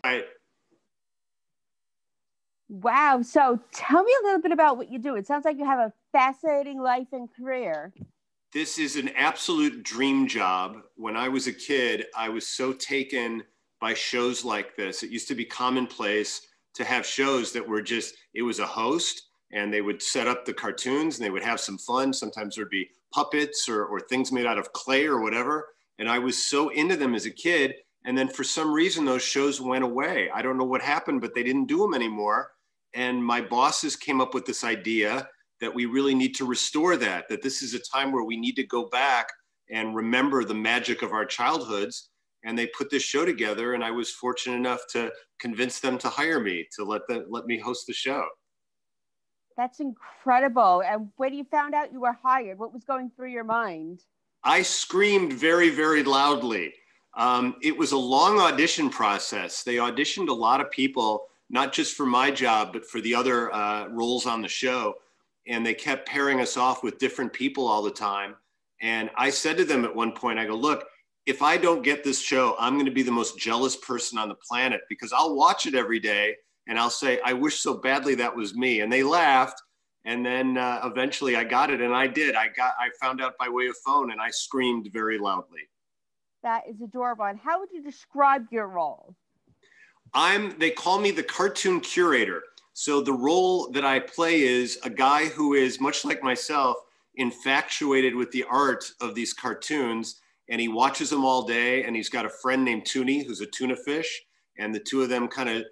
Right. Wow. So tell me a little bit about what you do. It sounds like you have a fascinating life and career. This is an absolute dream job. When I was a kid, I was so taken by shows like this. It used to be commonplace to have shows that were just, it was a host and they would set up the cartoons and they would have some fun. Sometimes there'd be puppets or things made out of clay or whatever. And I was so into them as a kid. And then for some reason, those shows went away. I don't know what happened, but they didn't do them anymore. And my bosses came up with this idea that we really need to restore that this is a time where we need to go back and remember the magic of our childhoods. And they put this show together, and I was fortunate enough to convince them to hire me to let me host the show. That's incredible. And when you found out you were hired, what was going through your mind? I screamed very, very loudly. It was a long audition process. They auditioned a lot of people, not just for my job, but for the other roles on the show. And they kept pairing us off with different people all the time. And I said to them at one point, I go, look, if I don't get this show, I'm going to be the most jealous person on the planet, because I'll watch it every day and I'll say, I wish so badly that was me. And they laughed. And then eventually I got it, and I did. I found out by way of phone, and I screamed very loudly. That is adorable. And how would you describe your role? They call me the cartoon curator. So the role that I play is a guy who is, much like myself, infatuated with the art of these cartoons, and he watches them all day. And he's got a friend named Toonie, who's a tuna fish, and the two of them kind of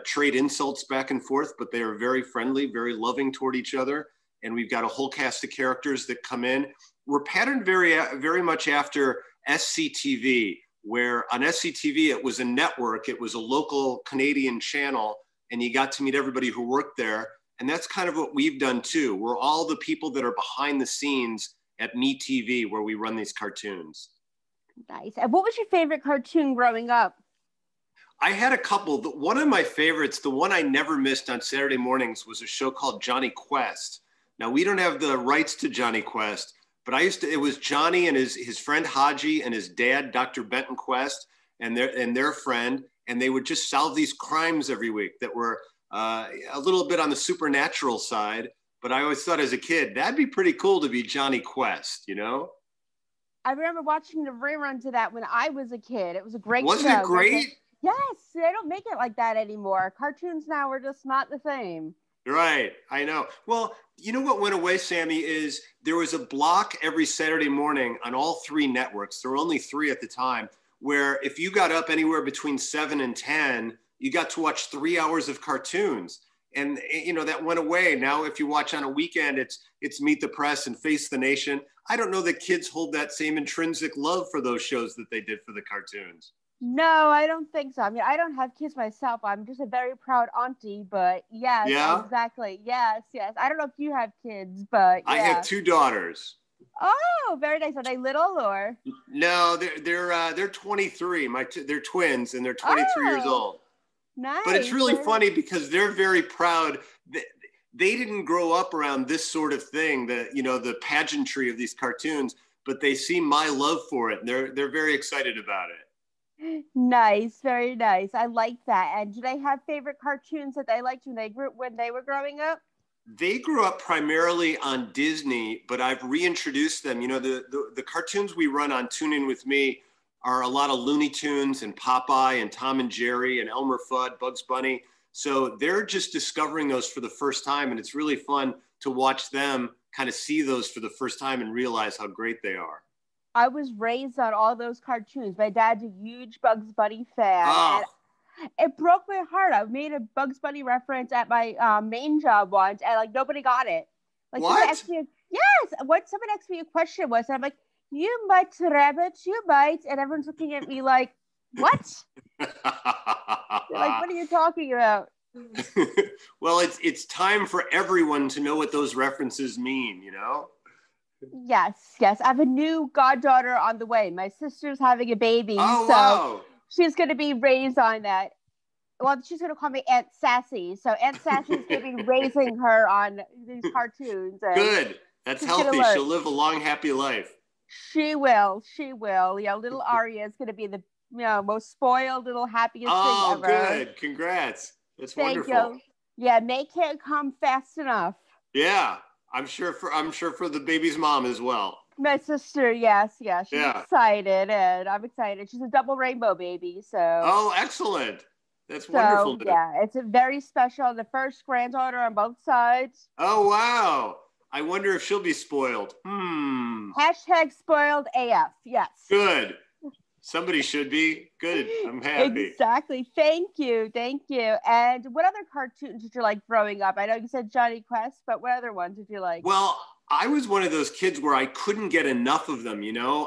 trade insults back and forth, but they are very friendly, very loving toward each other. And we've got a whole cast of characters that come in. We're patterned very, very much after SCTV, where on SCTV, it was a network. It was a local Canadian channel, and you got to meet everybody who worked there. And that's kind of what we've done too. We're all the people that are behind the scenes at MeTV, where we run these cartoons. Nice. And what was your favorite cartoon growing up? I had a couple. One of my favorites, the one I never missed on Saturday mornings, was a show called Johnny Quest. Now, we don't have the rights to Johnny Quest, but it was Johnny and his friend Haji and his dad, Dr. Benton Quest, and their friend, and they would just solve these crimes every week that were a little bit on the supernatural side. But I always thought as a kid, that'd be pretty cool to be Johnny Quest, you know? I remember watching the reruns of that when I was a kid. It was a great show. Wasn't it great? Yes, they don't make it like that anymore. Cartoons now are just not the same. Right, I know. Well, you know what went away, Sammy, is there was a block every Saturday morning on all three networks. There were only three at the time, where if you got up anywhere between 7 and 10, you got to watch 3 hours of cartoons. And, you know, that went away. Now, if you watch on a weekend, it's Meet the Press and Face the Nation. I don't know that kids hold that same intrinsic love for those shows that they did for the cartoons. No, I don't think so. I mean, I don't have kids myself. I'm just a very proud auntie, but yes, yeah. Exactly. Yes. I don't know if you have kids, but yeah. I have 2 daughters. Oh, very nice. Are they little or? No, they're 23. They're twins, and they're 23 years old. Nice. But it's really funny because they're very proud. They didn't grow up around this sort of thing, the pageantry of these cartoons, but they see my love for it, and they're very excited about it. Nice, very nice. I like that. And do they have favorite cartoons that they liked when they were growing up? They grew up primarily on Disney, but I've reintroduced them. You know, the cartoons we run on Tune In With Me are a lot of Looney Tunes and Popeye and Tom and Jerry and Elmer Fudd, Bugs Bunny. So they're just discovering those for the first time, and it's really fun to watch them kind of see those for the first time and realize how great they are. I was raised on all those cartoons. My dad's a huge Bugs Bunny fan. Oh. And it broke my heart. I made a Bugs Bunny reference at my main job once, and like nobody got it. Like, what? Yes. What someone asked me a question was, and I'm like, "You might, rabbit, you might," and everyone's looking at me like, "What?" They're like, "What are you talking about?" Well, it's time for everyone to know what those references mean, you know? Yes. I have a new goddaughter on the way. My sister's having a baby. Oh, so wow. She's going to be raised on that. Well, she's going to call me Aunt Sassy. So Aunt Sassy's going to be raising her on these cartoons. Good. That's healthy. She'll live a long, happy life. She will. Yeah, little Aria is going to be the most spoiled little happiest thing Oh, ever. good. Congrats. That's Thank wonderful. you. Yeah, May can't come fast enough. Yeah, I'm sure for the baby's mom as well. My sister, yes, she's excited, and I'm excited. She's a double rainbow baby, so. Oh, excellent. That's wonderful. Yeah, it's a very special. The first granddaughter on both sides. Oh, wow. I wonder if she'll be spoiled. Hashtag spoiled AF. Yes. Good. Somebody should be. Good. I'm happy. Exactly. Thank you. And what other cartoons did you like growing up? I know you said Johnny Quest, but what other ones did you like? Well, I was one of those kids where I couldn't get enough of them,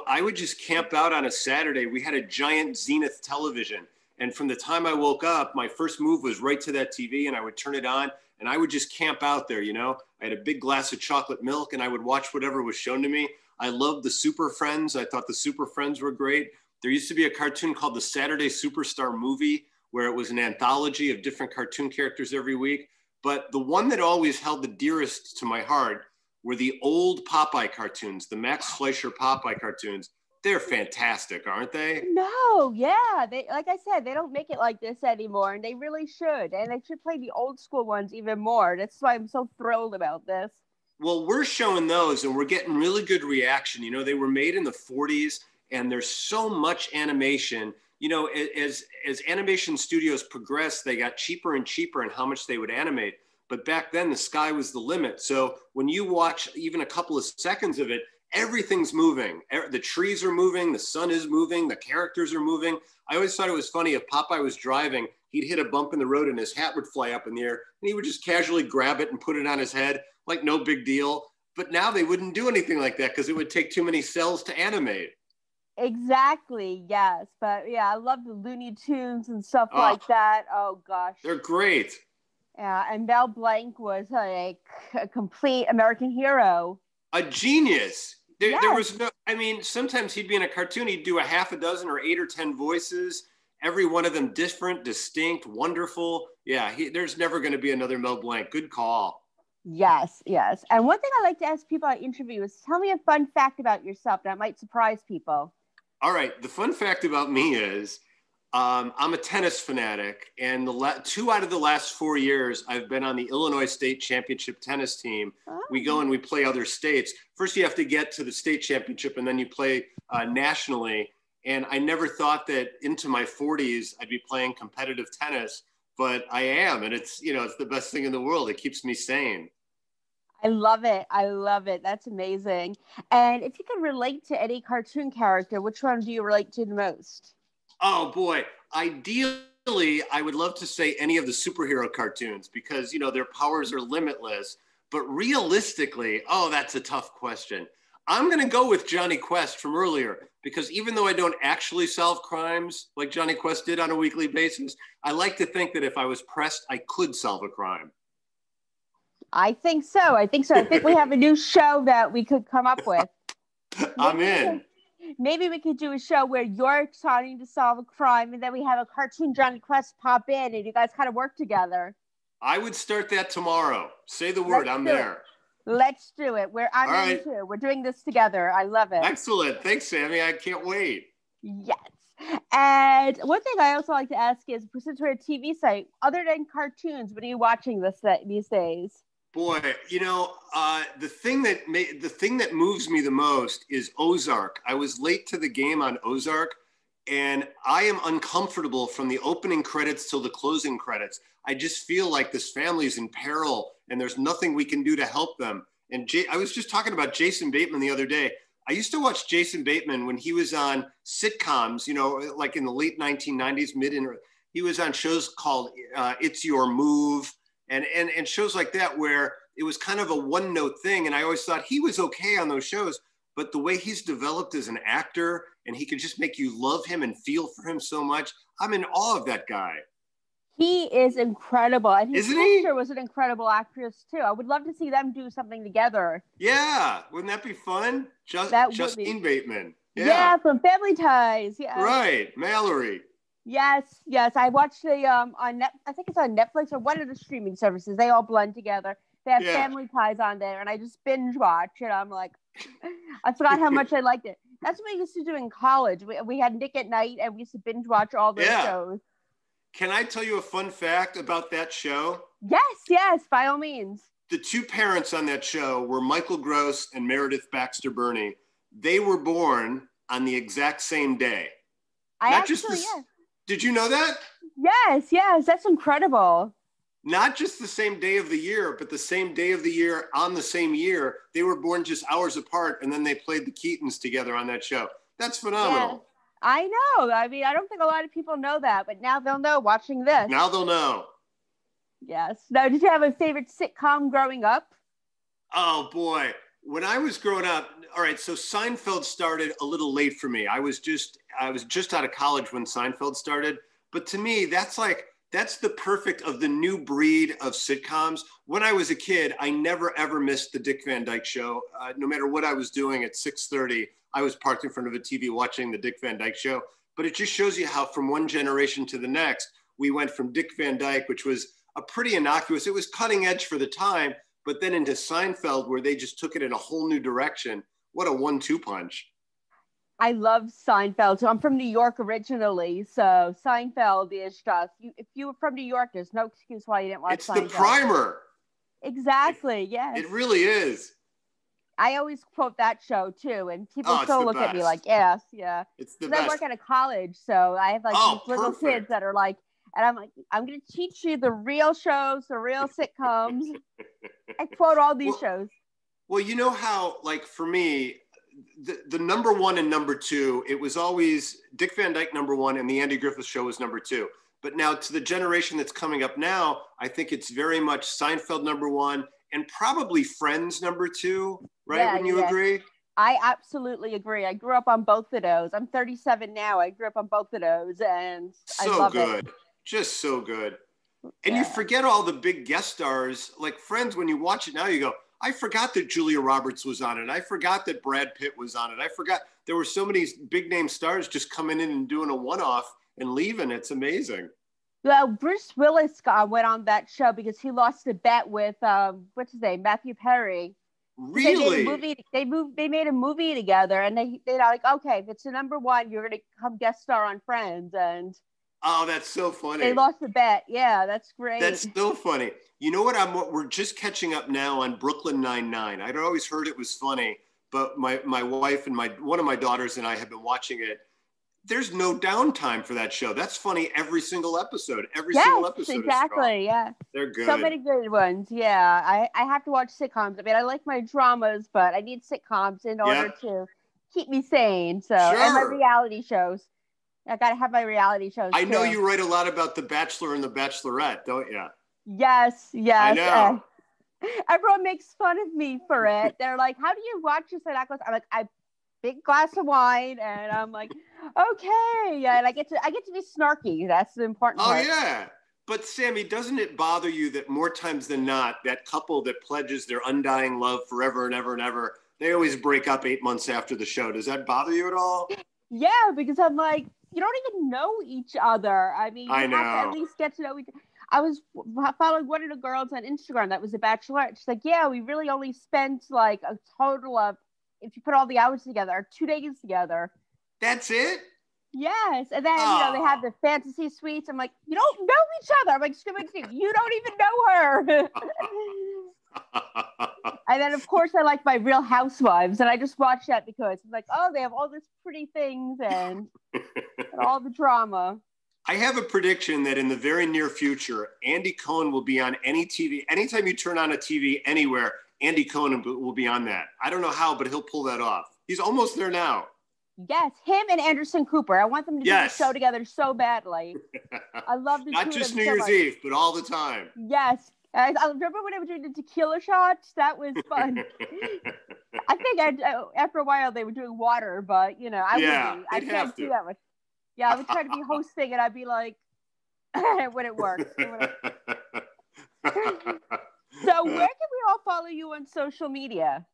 I would just camp out on a Saturday. We had a giant Zenith television. And from the time I woke up, my first move was right to that TV, and I would turn it on and I would just camp out there, I had a big glass of chocolate milk and I would watch whatever was shown to me. I loved the Super Friends. I thought the Super Friends were great. There used to be a cartoon called the Saturday Superstar Movie, where it was an anthology of different cartoon characters every week. But the one that always held the dearest to my heart were the old Popeye cartoons, the Max Fleischer Popeye cartoons. They're fantastic, aren't they? No, yeah. They, like I said, they don't make it like this anymore, and they really should. And they should play the old school ones even more. That's why I'm so thrilled about this. Well, we're showing those, and we're getting really good reaction. They were made in the 40s, and there's so much animation. As animation studios progressed, they got cheaper and cheaper in how much they would animate. But back then, the sky was the limit. So when you watch even a couple of seconds of it, everything's moving. The trees are moving, the sun is moving, the characters are moving. I always thought it was funny if Popeye was driving, he'd hit a bump in the road and his hat would fly up in the air, and he would just casually grab it and put it on his head, like no big deal. But now they wouldn't do anything like that because it would take too many cells to animate. Exactly, yes. But yeah, I love the Looney Tunes and stuff like that. Oh gosh. They're great. Yeah, and Mel Blanc was like a complete American hero. A genius. There was no, sometimes he'd be in a cartoon, he'd do a half a dozen or 8 or 10 voices, every one of them different, distinct, wonderful. Yeah, there's never going to be another Mel Blanc. Good call. Yes. And one thing I like to ask people I interview is tell me a fun fact about yourself that might surprise people. All right. The fun fact about me is I'm a tennis fanatic, and 2 out of the last 4 years, I've been on the Illinois State Championship tennis team. Oh. We go and we play other states. First, you have to get to the state championship, and then you play nationally. And I never thought that into my 40s, I'd be playing competitive tennis, but I am. And it's, it's the best thing in the world. It keeps me sane. I love it. That's amazing. And if you could relate to any cartoon character, which one do you relate to the most? Oh boy, ideally, I would love to say any of the superhero cartoons because, their powers are limitless. But realistically, that's a tough question. I'm going to go with Johnny Quest from earlier because even though I don't actually solve crimes like Johnny Quest did on a weekly basis, I like to think that if I was pressed, I could solve a crime. I think so. I think we have a new show that we could come up with. I'm in. Maybe we could do a show where you're trying to solve a crime and then we have a cartoon Johnny Quest pop in and you guys kind of work together. I would start that tomorrow. Say the word. I'm there. Let's do it. I'm in too. We're doing this together. I love it. Excellent. Thanks, Sammy. I can't wait. Yes. And one thing I also like to ask is, since we're a TV site, other than cartoons, what are you watching these days? Boy, the thing that moves me the most is Ozark. I was late to the game on Ozark, and I am uncomfortable from the opening credits till the closing credits. I just feel like this family's in peril, and there's nothing we can do to help them. And I was just talking about Jason Bateman the other day. I used to watch Jason Bateman when he was on sitcoms, like in the late 1990s, he was on shows called It's Your Move. And shows like that where it was kind of a one-note thing. And I always thought he was okay on those shows, but the way he's developed as an actor and he could just make you love him and feel for him so much. I'm in awe of that guy. He is incredible. And his sister was an incredible actress too. I would love to see them do something together. Yeah. Wouldn't that be fun? Justine Bateman. Yeah, from Family Ties. Yeah. Right. Mallory. Yes. I watched the I think it's on Netflix or one of the streaming services. They all blend together. They have Family Ties on there, and I just binge watch, and I'm like, I forgot how much I liked it. That's what we used to do in college. We had Nick at Night, and we used to binge watch all those shows. Can I tell you a fun fact about that show? Yes, by all means. The two parents on that show were Michael Gross and Meredith Baxter Burney. They were born on the exact same day. Did you know that? Yes, that's incredible. Not just the same day of the year, but the same day of the year on the same year. They were born just hours apart, and then they played the Keatons together on that show. That's phenomenal. Yeah, I know. I mean, I don't think a lot of people know that, but now they'll know watching this. Now they'll know. Yes. Now, did you have a favorite sitcom growing up? Oh, boy. When I was growing up, all right, so Seinfeld started a little late for me. I was just out of college when Seinfeld started. But to me, that's the perfect of the new breed of sitcoms. When I was a kid, I never, ever missed the Dick Van Dyke Show. No matter what I was doing at 6:30, I was parked in front of a TV watching the Dick Van Dyke Show. But it just shows you how from one generation to the next, we went from Dick Van Dyke, which was a pretty innocuous, it was cutting edge for the time, but then into Seinfeld, where they just took it in a whole new direction. What a 1-2 punch. I love Seinfeld. So I'm from New York originally. So Seinfeld is just, if you were from New York, there's no excuse why you didn't watch Seinfeld. It's the primer. Exactly, yes. It really is. I always quote that show too. And people still look at me like, yes, yeah. It's the best. I work at a college. So I have these little kids that are like, and I'm like, I'm going to teach you the real shows, the real sitcoms. I quote all these shows. Well, you know how, like, for me, the number one and number two, it was always Dick Van Dyke number one and the Andy Griffith Show was number two. But now to the generation that's coming up now, I think it's very much Seinfeld number one and probably Friends number two, right? Yeah, Wouldn't you agree? I absolutely agree. I grew up on both of those. I'm 37 now. I grew up on both of those, and I love it. Just so good. And you forget all the big guest stars, like Friends. When you watch it now, you go, I forgot that Julia Roberts was on it. I forgot that Brad Pitt was on it. I forgot there were so many big name stars just coming in and doing a one-off and leaving. It's amazing. Well, Bruce Willis went on that show because he lost a bet with what's his name, Matthew Perry. Really? They made a movie together, and they're like, okay, if it's the number one, you're gonna come guest star on Friends, and oh, that's so funny. They lost the bet. Yeah, that's great. That's so funny. You know what? We're just catching up now on Brooklyn Nine-Nine. I'd always heard it was funny, but my wife and one of my daughters and I have been watching it. There's no downtime for that show. That's funny every single episode. Every single episode. Exactly. Yeah. They're good. So many good ones. Yeah. I have to watch sitcoms. I mean, I like my dramas, but I need sitcoms in order to keep me sane. So, and my reality shows. I got to have my reality shows. I know you write a lot about The Bachelor and The Bachelorette, don't you? Yes. I know. Everyone makes fun of me for it. They're like, how do you watch this? And I'm like, I big glass of wine, and I'm like, okay, yeah, and I get to be snarky. That's the important part. Oh yeah, but Sammy, doesn't it bother you that more times than not, that couple that pledges their undying love forever and ever and ever, they always break up 8 months after the show? Does that bother you at all? Yeah, because I'm like, you don't even know each other. I mean, you have to at least get to know each other. I was following one of the girls on Instagram that was a Bachelorette. She's like, yeah, we really only spent like a total of, if you put all the hours together, 2 days together. That's it? Yes. And then, they have the fantasy suites. I'm like, you don't know each other. I'm like, you don't even know her. And then, of course, I like my Real Housewives. And I just watch that because I'm like, oh, they have all these pretty things and all the drama. I have a prediction that in the very near future, Andy Cohen will be on any TV. Anytime you turn on a TV anywhere, Andy Cohen will be on that. I don't know how, but he'll pull that off. He's almost there now. Yes, him and Anderson Cooper. I want them to do the show together so badly. I love the Not just New Year's Eve, but all the time. Yes. I remember when they were doing the tequila shots. That was fun. I think after a while they were doing water, but, I can't do that much. Yeah, I would try to be hosting, and I'd be like, it wouldn't work. So where can we all follow you on social media?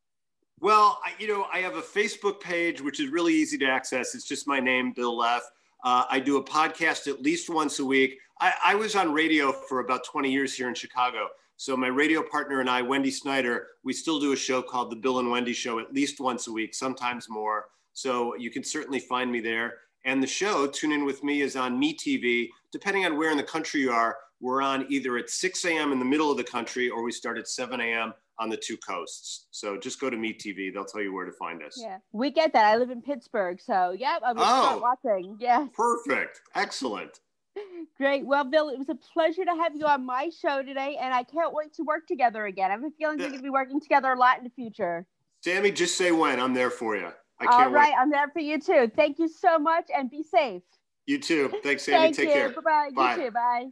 Well, I have a Facebook page, which is really easy to access. It's just my name, Bill Leff. I do a podcast at least once a week. I was on radio for about 20 years here in Chicago. So my radio partner and I, Wendy Snyder, we still do a show called The Bill and Wendy Show at least once a week, sometimes more. So you can certainly find me there. And the show, Tune In With Me, is on MeTV. Depending on where in the country you are, we're on either at 6 a.m. in the middle of the country, or we start at 7 a.m. on the two coasts. So just go to MeTV. They'll tell you where to find us. Yeah, we get that. I live in Pittsburgh. So, yep, I'm going to start watching. Yes. Perfect. Excellent. Great. Well, Bill, it was a pleasure to have you on my show today, and I can't wait to work together again. I have a feeling we're going to be working together a lot in the future. Sammy, just say when. I'm there for you. I can't wait. All right. I'm there for you, too. Thank you so much, and be safe. You too. Thanks, Sammy. Take care. Bye-bye. You too. Bye.